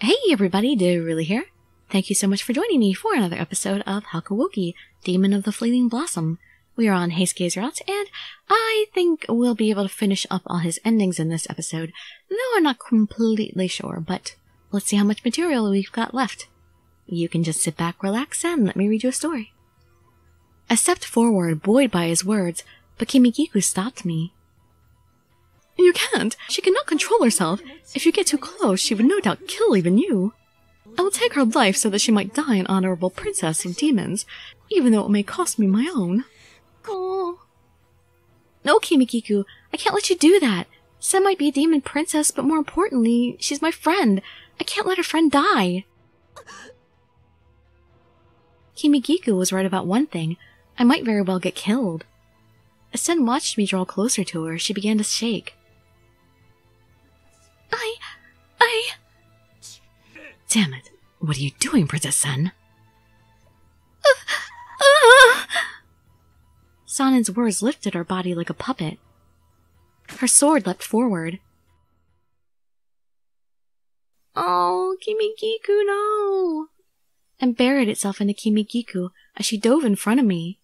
Hey everybody, Dirili here. Thank you so much for joining me for another episode of Hakuouki Demon of the Fleeting Blossom. We are on Heisuke's route, and I think we'll be able to finish up all his endings in this episode, though I'm not completely sure, but let's see how much material we've got left. You can just sit back, relax, and let me read you a story. I stepped forward, buoyed by his words, but Kimikiku stopped me. You can't! She cannot control herself. If you get too close, she would no doubt kill even you. I will take her life so that she might die an honorable princess of demons, even though it may cost me my own. Oh. No, Kimikiku, I can't let you do that. Sen might be a demon princess, but more importantly, she's my friend. I can't let her friend die. Kimikiku was right about one thing. I might very well get killed. As Sen watched me draw closer to her, she began to shake. Damn it. What are you doing, Princess Sen? Sanan's words lifted her body like a puppet. Her sword leapt forward. Oh, Kimikiku, no! And buried itself into Kimikiku as she dove in front of me.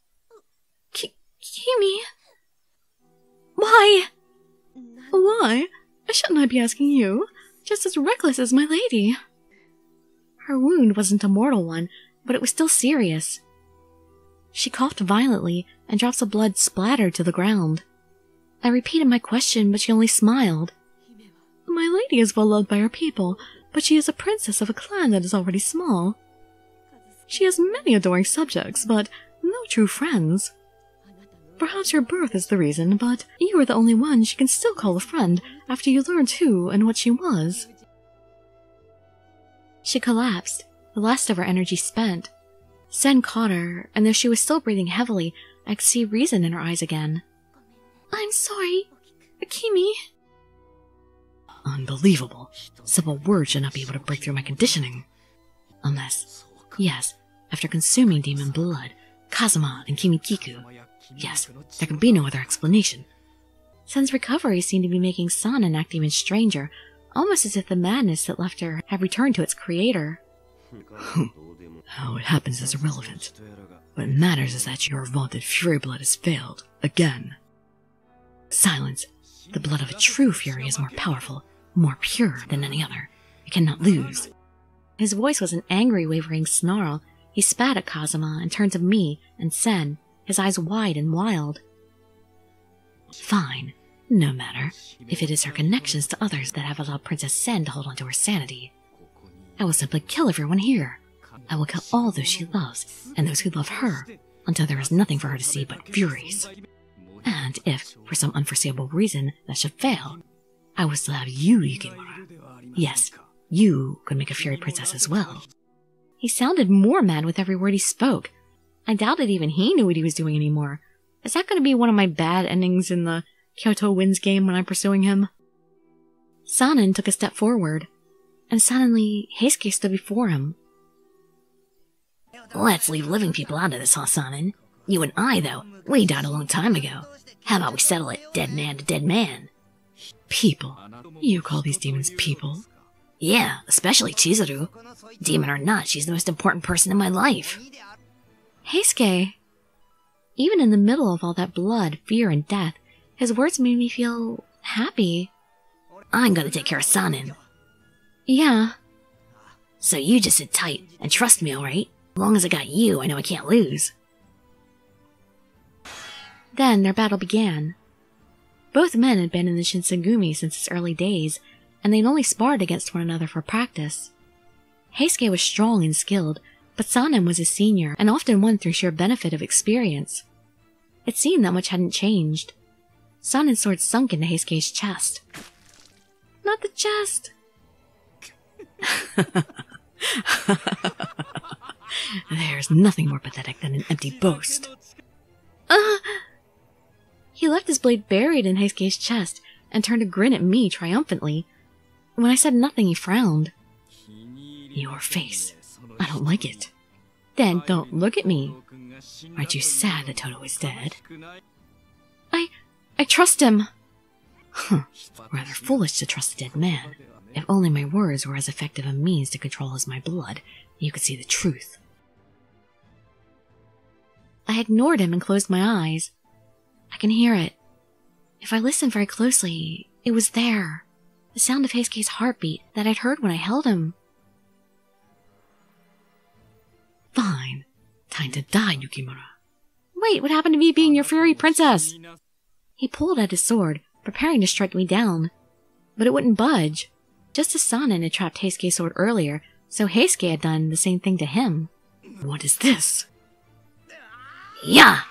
Kimi? Why? Why? Shouldn't I be asking you? Just as reckless as my lady. Her wound wasn't a mortal one, but it was still serious. She coughed violently, and drops of blood splattered to the ground. I repeated my question, but she only smiled. My lady is well loved by her people, but she is a princess of a clan that is already small. She has many adoring subjects, but no true friends. Perhaps your birth is the reason, but you are the only one she can still call a friend after you learned who and what she was. She collapsed, the last of her energy spent. Sen caught her, and though she was still breathing heavily, I could see reason in her eyes again. I'm sorry, Kimi. Unbelievable. Simple words should not be able to break through my conditioning. Unless, yes, after consuming demon blood, Kazuma and Kimikiku. Yes, there can be no other explanation. Sen's recovery seemed to be making Sanan act even stranger, almost as if the madness that left her had returned to its creator. How it happens is irrelevant. What matters is that your vaunted fury blood has failed, again. Silence. The blood of a true fury is more powerful, more pure than any other. It cannot lose. His voice was an angry, wavering snarl. He spat at Kazuma and turned to me and Sen, his eyes wide and wild. Fine. No matter, if it is her connections to others that have allowed Princess Sen to hold on to her sanity. I will simply kill everyone here. I will kill all those she loves, and those who love her, until there is nothing for her to see but furies. And if, for some unforeseeable reason, that should fail, I will still have you, Yukimura. Yes, you could make a fury princess as well. He sounded more mad with every word he spoke. I doubted even he knew what he was doing anymore. Is that going to be one of my bad endings in the Kyoto Winds game when I'm pursuing him? Sanan took a step forward, and suddenly Heisuke stood before him. Let's leave living people out of this, huh, Sanan? You and I, though, we died a long time ago. How about we settle it dead man to dead man? People? You call these demons people? Yeah, especially Chizuru. Demon or not, she's the most important person in my life. Heisuke! Even in the middle of all that blood, fear, and death, his words made me feel happy. I'm gonna take care of Sanan. Yeah. So you just sit tight and trust me, alright? As long as I got you, I know I can't lose. Then their battle began. Both men had been in the Shinsengumi since its early days, and they'd only sparred against one another for practice. Heisuke was strong and skilled, but Sanan was his senior and often won through sheer benefit of experience. It seemed that much hadn't changed. Sanan's sword sunk into Heisuke's chest. Not the chest! There's nothing more pathetic than an empty boast. He left his blade buried in Heisuke's chest and turned to grin at me triumphantly. When I said nothing, he frowned. Your face. I don't like it. Then don't look at me. Aren't you sad that Toto is dead? I trust him. Rather foolish to trust a dead man. If only my words were as effective a means to control as my blood, you could see the truth. I ignored him and closed my eyes. I can hear it. If I listened very closely, it was there. The sound of Heisuke's heartbeat that I'd heard when I held him. Fine. Time to die, Yukimura. Wait, what happened to me being your fairy princess? He pulled at his sword, preparing to strike me down. But it wouldn't budge. Just as Sanan had trapped Heisuke's sword earlier, so Heisuke had done the same thing to him. What is this? Yeah!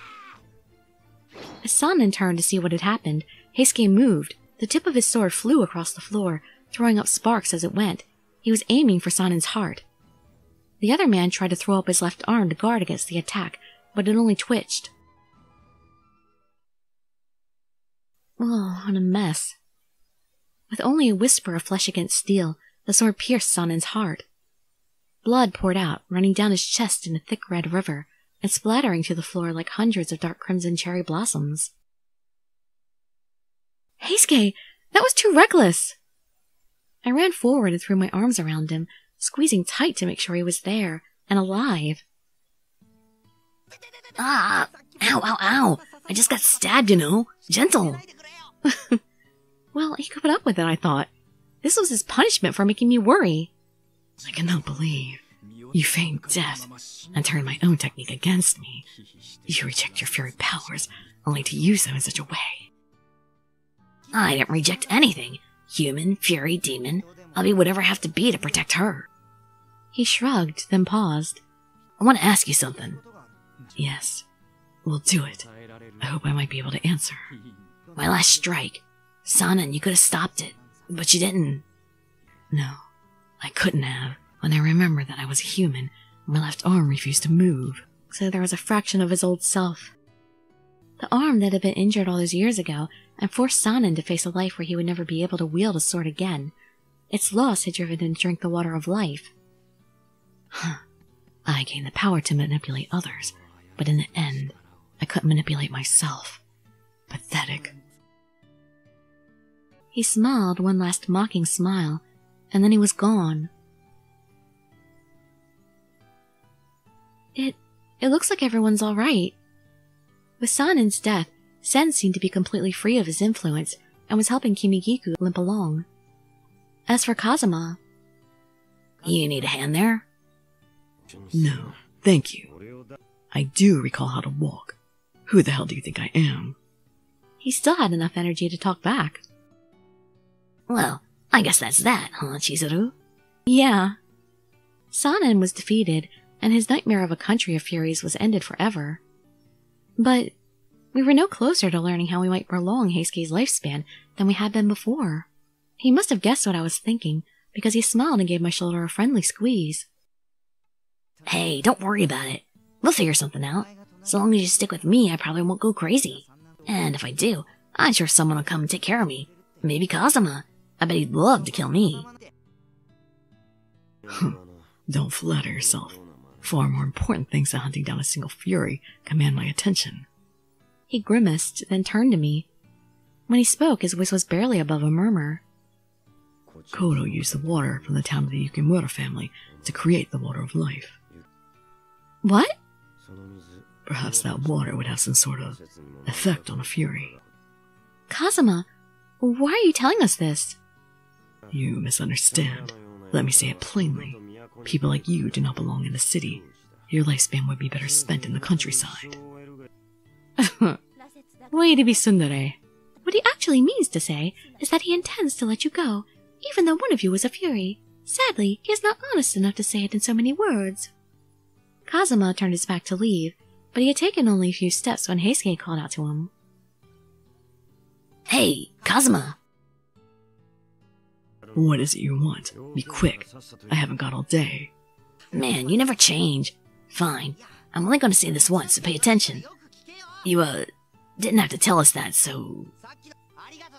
As Sanan turned to see what had happened, Heisuke moved. The tip of his sword flew across the floor, throwing up sparks as it went. He was aiming for Sanan's heart. The other man tried to throw up his left arm to guard against the attack, but it only twitched. Oh, what a mess. With only a whisper of flesh against steel, the sword pierced Sanan's heart. Blood poured out, running down his chest in a thick red river, and splattering to the floor like hundreds of dark crimson cherry blossoms. Heisuke, that was too reckless! I ran forward and threw my arms around him, squeezing tight to make sure he was there, and alive. Ah! Ow, ow, ow! I just got stabbed, you know. Gentle! Well, he could put up with it, I thought. This was his punishment for making me worry. I cannot believe you feigned death and turned my own technique against me. You reject your fairy powers only to use them in such a way. I didn't reject anything. Human, fairy, demon. I'll be whatever I have to be to protect her. He shrugged, then paused. I want to ask you something. Yes, we'll do it. I hope I might be able to answer. My last strike. Sanan, you could have stopped it, but you didn't. No, I couldn't have. When I remembered that I was a human, my left arm refused to move, so there was a fraction of his old self. The arm that had been injured all those years ago and forced Sanan to face a life where he would never be able to wield a sword again. Its loss had driven him to drink the water of life. I gained the power to manipulate others, but in the end, I couldn't manipulate myself. Pathetic. He smiled one last mocking smile, and then he was gone. It looks like everyone's all right. With Sanan's death, Sen seemed to be completely free of his influence and was helping Kimigiku limp along. As for Kazuma... You need a hand there? No, thank you. I do recall how to walk. Who the hell do you think I am? He still had enough energy to talk back. Well, I guess that's that, huh, Chizuru? Yeah. Sanan was defeated, and his nightmare of a country of furies was ended forever. But we were no closer to learning how we might prolong Heisuke's lifespan than we had been before. He must have guessed what I was thinking, because he smiled and gave my shoulder a friendly squeeze. Hey, don't worry about it. We'll figure something out. So long as you stick with me, I probably won't go crazy. And if I do, I'm sure someone will come and take care of me. Maybe Kazuma. I bet he'd love to kill me. Don't flatter yourself. Far more important things than hunting down a single fury command my attention. He grimaced, then turned to me. When he spoke, his voice was barely above a murmur. Kodo used the water from the town of the Yukimura family to create the water of life. What? Perhaps that water would have some sort of effect on a fury. Kazuma, why are you telling us this? You misunderstand. Let me say it plainly. People like you do not belong in the city. Your lifespan would be better spent in the countryside. Way to be tsundere. What he actually means to say is that he intends to let you go, even though one of you is a fury. Sadly, he is not honest enough to say it in so many words. Kazuma turned his back to leave, but he had taken only a few steps when Heisuke called out to him. Hey, Kazuma! What is it you want? Be quick. I haven't got all day. Man, you never change. Fine. I'm only going to say this once, so pay attention. You, didn't have to tell us that, so...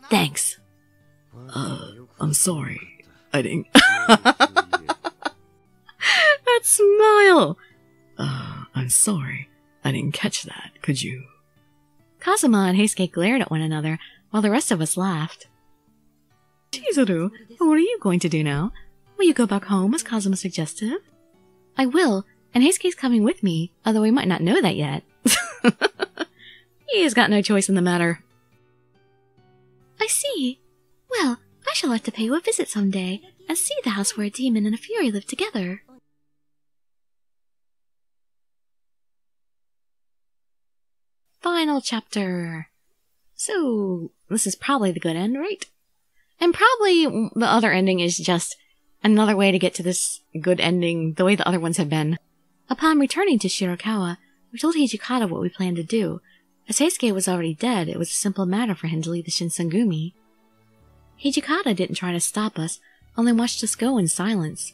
Thanks. I'm sorry. I didn't... That smile! I'm sorry. I didn't catch that, could you? Kazuma and Heisuke glared at one another, while the rest of us laughed. Chizuru, What are you going to do now? Will you go back home, as Kazuma suggested? I will, and Heisuke's coming with me, although he might not know that yet. He has got no choice in the matter. I see. Well, I shall have to pay you a visit someday, and see the house where a demon and a fury live together. Final chapter. So, this is probably the good end, right? And probably the other ending is just another way to get to this good ending the way the other ones have been. Upon returning to Shirakawa, we told Hijikata what we planned to do. As Heisuke was already dead, it was a simple matter for him to leave the Shinsengumi. Hijikata didn't try to stop us, only watched us go in silence.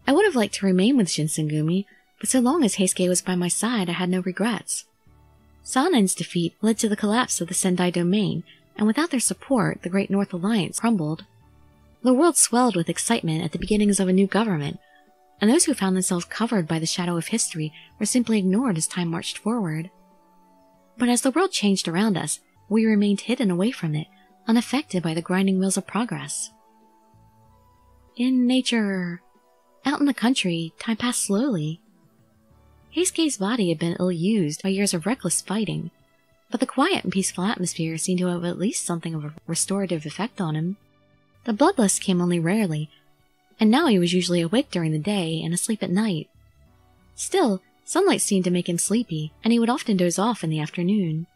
I would have liked to remain with Shinsengumi, but so long as Heisuke was by my side, I had no regrets. Sanan's defeat led to the collapse of the Sendai domain, and without their support, the Great North Alliance crumbled. The world swelled with excitement at the beginnings of a new government, and those who found themselves covered by the shadow of history were simply ignored as time marched forward. But as the world changed around us, we remained hidden away from it, unaffected by the grinding wheels of progress. In nature, out in the country, time passed slowly. Heisuke's body had been ill-used by years of reckless fighting, but the quiet and peaceful atmosphere seemed to have at least something of a restorative effect on him. The bloodlust came only rarely, and now he was usually awake during the day and asleep at night. Still, sunlight seemed to make him sleepy, and he would often doze off in the afternoon.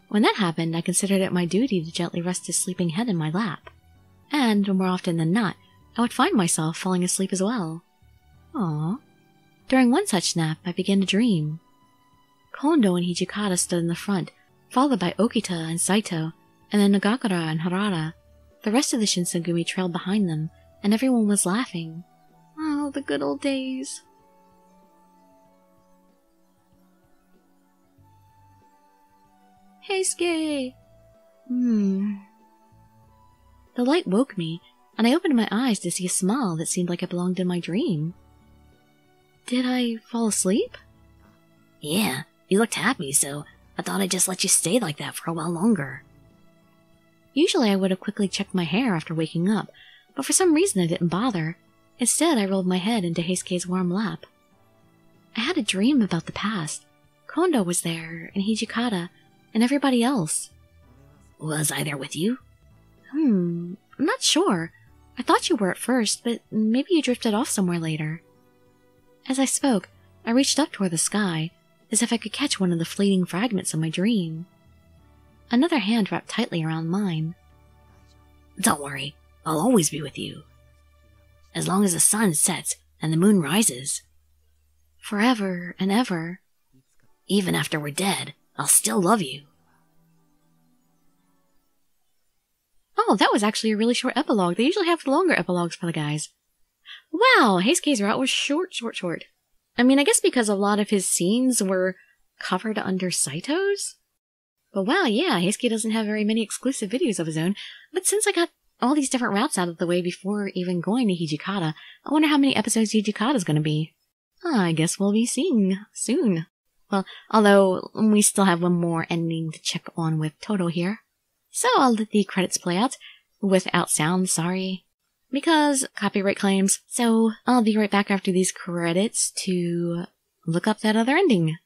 When that happened, I considered it my duty to gently rest his sleeping head in my lap. And, more often than not, I would find myself falling asleep as well. Aww. During one such nap, I began to dream. Kondo and Hijikata stood in the front, followed by Okita and Saito, and then Nagakura and Harada. The rest of the Shinsengumi trailed behind them, and everyone was laughing. Oh, the good old days. Heisuke! The light woke me, and I opened my eyes to see a smile that seemed like it belonged in my dream. Did I fall asleep? Yeah, you looked happy, so I thought I'd just let you stay like that for a while longer. Usually I would have quickly checked my hair after waking up, but for some reason I didn't bother. Instead, I rolled my head into Heisuke's warm lap. I had a dream about the past. Kondo was there, and Hijikata, and everybody else. Was I there with you? I'm not sure. I thought you were at first, but maybe you drifted off somewhere later. As I spoke, I reached up toward the sky, as if I could catch one of the fleeting fragments of my dream. Another hand wrapped tightly around mine. Don't worry, I'll always be with you. As long as the sun sets and the moon rises. Forever and ever. Even after we're dead, I'll still love you. Oh, that was actually a really short epilogue. They usually have longer epilogues for the guys. Wow, Heisuke's route was short. I mean, I guess because a lot of his scenes were covered under Saito's? But wow, yeah, Heisuke doesn't have very many exclusive videos of his own. But since I got all these different routes out of the way before even going to Hijikata, I wonder how many episodes Hijikata's gonna be. I guess we'll be seeing soon. Well, although we still have one more ending to check on with Toto here. So I'll let the credits play out without sound, sorry. Because copyright claims. So I'll be right back after these credits to look up that other ending.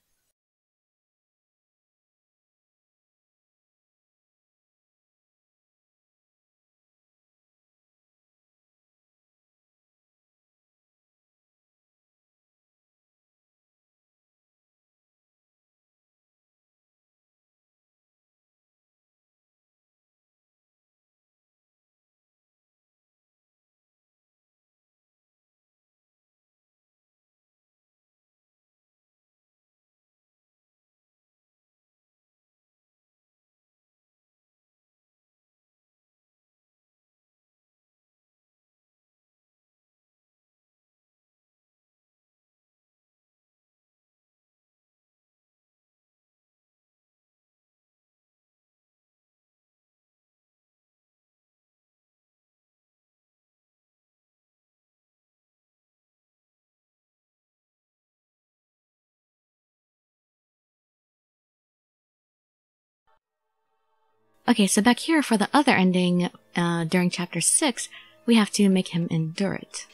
Okay, so back here for the other ending, during chapter 6, we have to make him endure it.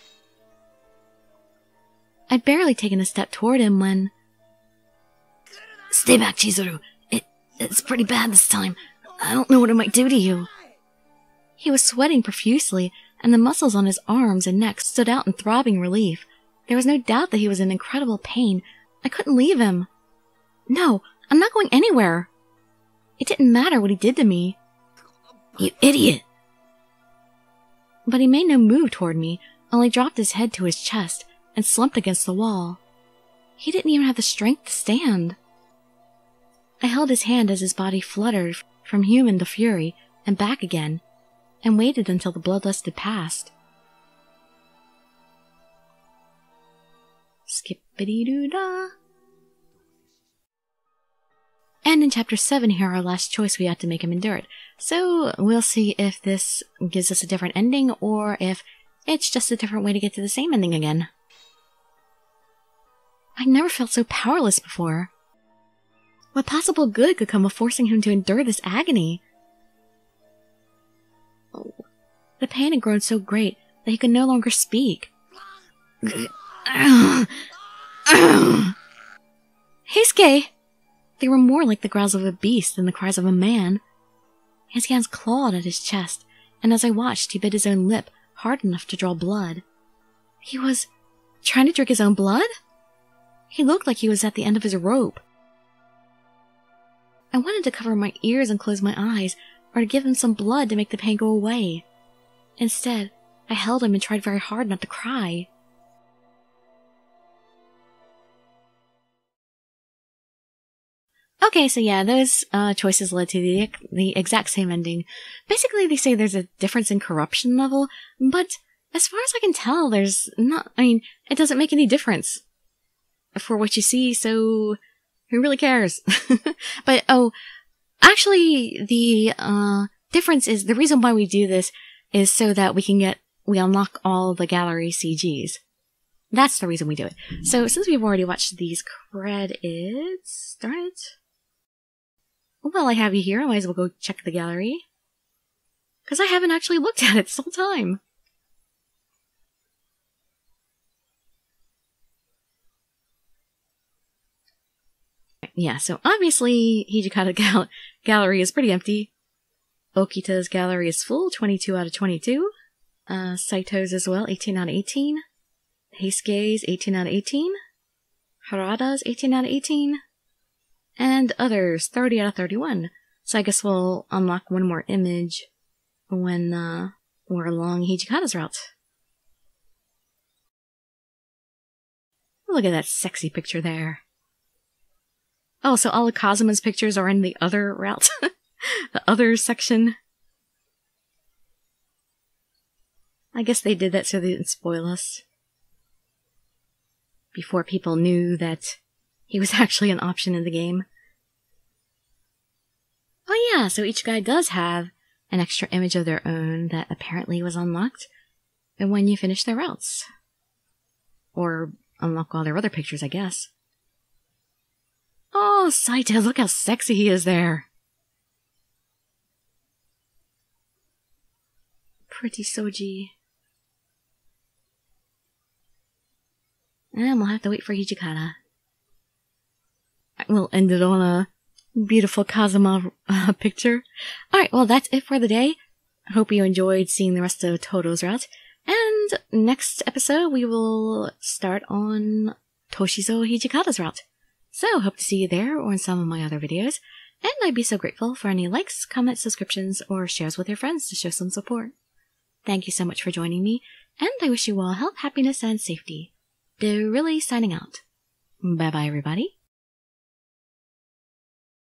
I'd barely taken a step toward him when... Stay back, Chizuru. It's pretty bad this time. I don't know what it might do to you. He was sweating profusely, and the muscles on his arms and neck stood out in throbbing relief. There was no doubt that he was in incredible pain. I couldn't leave him. No, I'm not going anywhere. It didn't matter what he did to me. You idiot! But he made no move toward me, only dropped his head to his chest and slumped against the wall. He didn't even have the strength to stand. I held his hand as his body fluttered from human to fury and back again, and waited until the bloodlust had passed. Skippity-doo-dah. And in Chapter 7 here, our last choice, we have to make him endure it. So we'll see if this gives us a different ending, or if it's just a different way to get to the same ending again. I never felt so powerless before. What possible good could come of forcing him to endure this agony? Oh, the pain had grown so great that he could no longer speak. Heisuke! They were more like the growls of a beast than the cries of a man. His hands clawed at his chest, and as I watched, he bit his own lip hard enough to draw blood. He was trying to drink his own blood? He looked like he was at the end of his rope. I wanted to cover my ears and close my eyes, or to give him some blood to make the pain go away. Instead, I held him and tried very hard not to cry. Okay, so yeah, those choices led to the exact same ending. Basically, they say there's a difference in corruption level, but as far as I can tell, there's not, it doesn't make any difference for what you see, so who really cares? But, actually, the difference is, the reason why we do this is so that we unlock all the gallery CGs. That's the reason we do it. So, since we've already watched these credits, darn it. Well, I have you here, I might as well go check the gallery. Because I haven't actually looked at it this whole time. Yeah, so obviously, Hijikata gallery is pretty empty. Okita's gallery is full, 22 out of 22. Saito's as well, 18 out of 18. Heisuke's 18 out of 18. Harada's 18 out of 18. And others, 30 out of 31. So I guess we'll unlock one more image when we're along Hijikata's route. Look at that sexy picture there. Oh, so all of Kazuma's pictures are in the other route? The other section? I guess they did that so they didn't spoil us. Before people knew that he was actually an option in the game. Oh yeah, so each guy does have an extra image of their own that apparently was unlocked when you finish their routes. Or unlock all their other pictures, I guess. Oh, Saito, look how sexy he is there. Pretty Soji. And we'll have to wait for Hijikata. We'll end it on a beautiful Kazuma picture. Alright, well that's it for the day. I hope you enjoyed seeing the rest of Todo's route. And next episode we will start on Toshizo Hijikata's route. So, hope to see you there or in some of my other videos. And I'd be so grateful for any likes, comments, subscriptions, or shares with your friends to show some support. Thank you so much for joining me, and I wish you all health, happiness, and safety. Dirili signing out. Bye bye everybody.